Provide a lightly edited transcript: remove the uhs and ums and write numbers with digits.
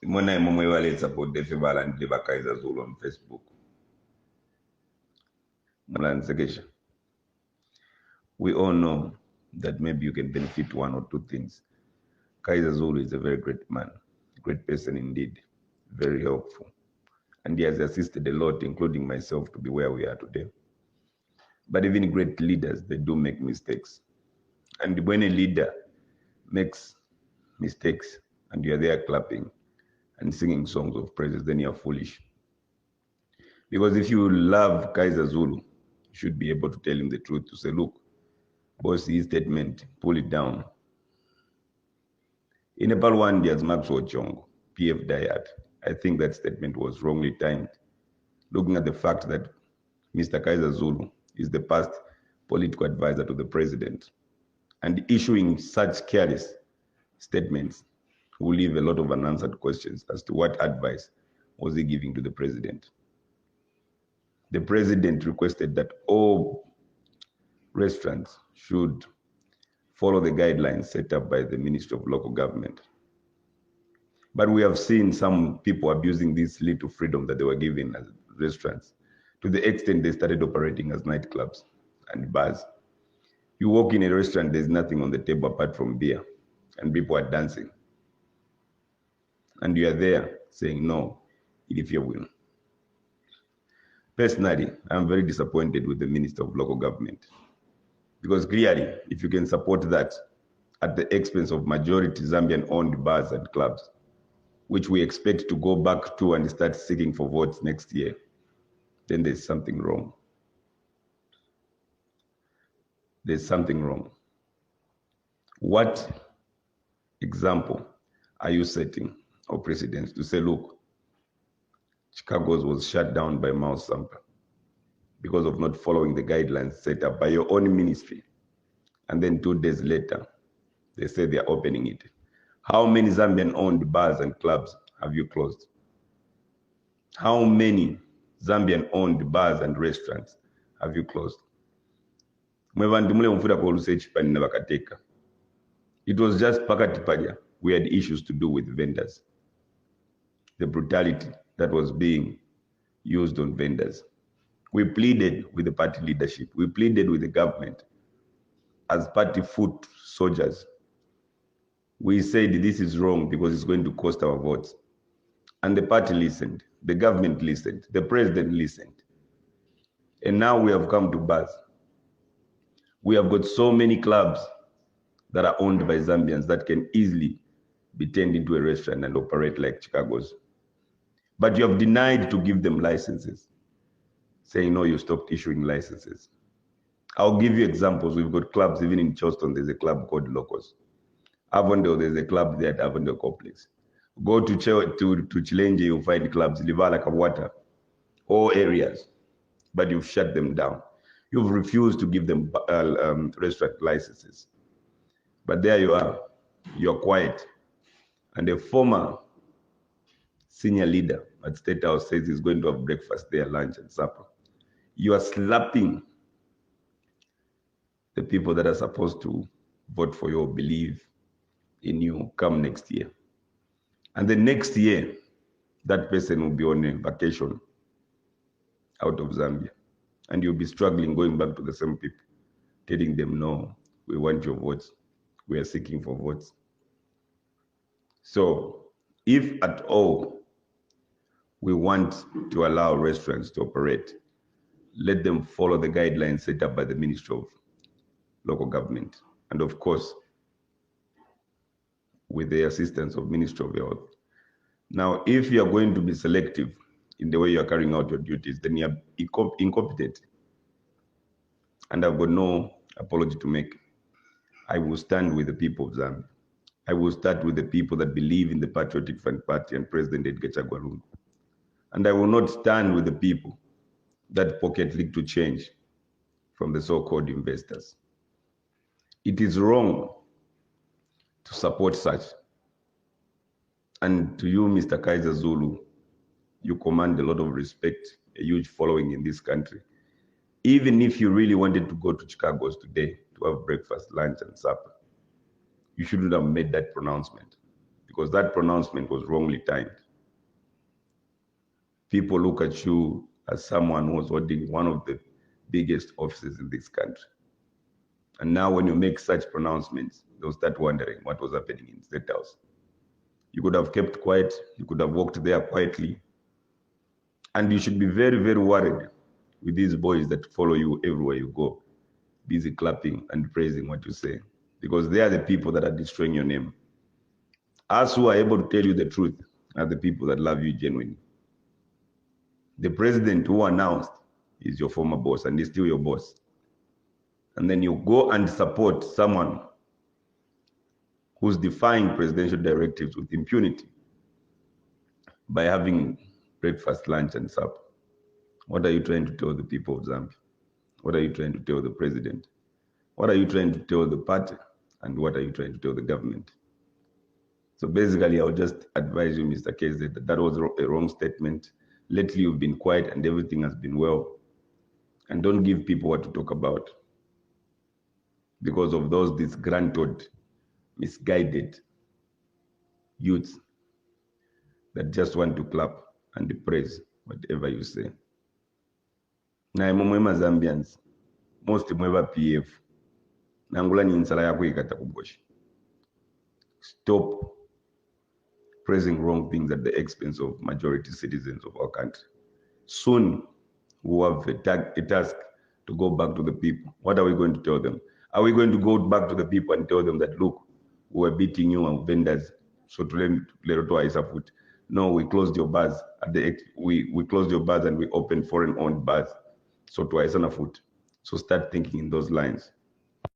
Mona imwe support defibala and liba Kaizer Zulu on Facebook. We all know that maybe you can benefit one or two things. Kaizer Zulu is a very great man, great person indeed, very helpful. And he has assisted a lot, including myself, to be where we are today. But even great leaders, they do make mistakes. And when a leader makes mistakes and you're there clapping and singing songs of praises, then you're foolish. Because if you love Kaizer Zulu, you should be able to tell him the truth, to say, look, boss, his statement, pull it down. In Nepal, one, there's Maxwell Chongu, PF Diet. I think that statement was wrongly timed, looking at the fact that Mr. Kaizer Zulu is the past political advisor to the president, and issuing such careless statements will leave a lot of unanswered questions as to what advice was he giving to the president. The president requested that all restaurants should follow the guidelines set up by the Ministry of Local Government. But we have seen some people abusing this little freedom that they were given as restaurants, to the extent they started operating as nightclubs and bars. You walk in a restaurant, there's nothing on the table apart from beer, and people are dancing. And you are there saying, no, if you will. Personally, I'm very disappointed with the Minister of Local Government, because clearly, if you can support that at the expense of majority Zambian-owned bars and clubs, which we expect to go back to and start seeking for votes next year, then there's something wrong. There's something wrong. What example are you setting or precedents to say, look, Chicago's was shut down by Mao Sampa because of not following the guidelines set up by your own ministry, and then 2 days later, they say they're opening it. How many Zambian-owned bars and clubs have you closed? How many Zambian-owned bars and restaurants have you closed? It was just pakati padya. We had issues to do with vendors. The brutality that was being used on vendors. We pleaded with the party leadership. We pleaded with the government as party foot soldiers. We said this is wrong because it's going to cost our votes. And the party listened. The government listened. The president listened. And now we have come to bars. We have got so many clubs that are owned by Zambians that can easily be turned into a restaurant and operate like Chicago's. But you have denied to give them licenses, saying, no, you stopped issuing licenses. I'll give you examples. We've got clubs, even in Charleston, there's a club called Locos. Avondale, there's a club there at Avondale Complex. Go to Chilenje, you'll find clubs, Livala, Kawata, all areas, but you've shut them down. You've refused to give them restaurant licenses. But there you are, you're quiet. And a former senior leader at State House says he's going to have breakfast there, lunch and supper. You are slapping the people that are supposed to vote for you or believe in you come next year. And the next year, that person will be on a vacation out of Zambia. And you'll be struggling going back to the same people, telling them, no, we want your votes. We are seeking for votes. So if at all we want to allow restaurants to operate, let them follow the guidelines set up by the Ministry of Local Government. And of course, with the assistance of Ministry of Health. Now, if you are going to be selective in the way you are carrying out your duties, then you are incompetent. And I've got no apology to make. I will stand with the people of Zambia. I will start with the people that believe in the Patriotic Front Party and President Edgar Chagwa Lungu. And I will not stand with the people that pocket leak to change from the so-called investors. It is wrong to support such. And to you, Mr. Kaizer Zulu, you command a lot of respect, a huge following in this country. Even if you really wanted to go to Chicago's today to have breakfast, lunch, and supper, you shouldn't have made that pronouncement. because that pronouncement was wrongly timed. People look at you as someone who was holding one of the biggest offices in this country. And now when you make such pronouncements, they'll start wondering what was happening in State House. You could have kept quiet. You could have walked there quietly. And you should be very, very worried with these boys that follow you everywhere you go, busy clapping and praising what you say, because they are the people that are destroying your name. Us who are able to tell you the truth are the people that love you genuinely. The president who announced is your former boss and he's still your boss. And then you go and support someone who's defying presidential directives with impunity by having breakfast, lunch, and supper. What are you trying to tell the people of Zambia? What are you trying to tell the president? What are you trying to tell the party? And what are you trying to tell the government? So basically, I would just advise you, Mr. Kaizer, that that was a wrong statement. Lately, you've been quiet and everything has been well. And don't give people what to talk about because of those disgruntled, misguided youths that just want to clap and praise whatever you say. Na mwema Zambians, most mweva PF, nangula ni insala yako ikata kuboshi. Stop praising wrong things at the expense of majority citizens of our country. Soon, we have a task to go back to the people. What are we going to tell them? Are we going to go back to the people and tell them that, look, we were beating you and vendors, so to let to ice foot? No, we closed your bars we closed your bars and we opened foreign-owned bars, so to ice foot. So start thinking in those lines.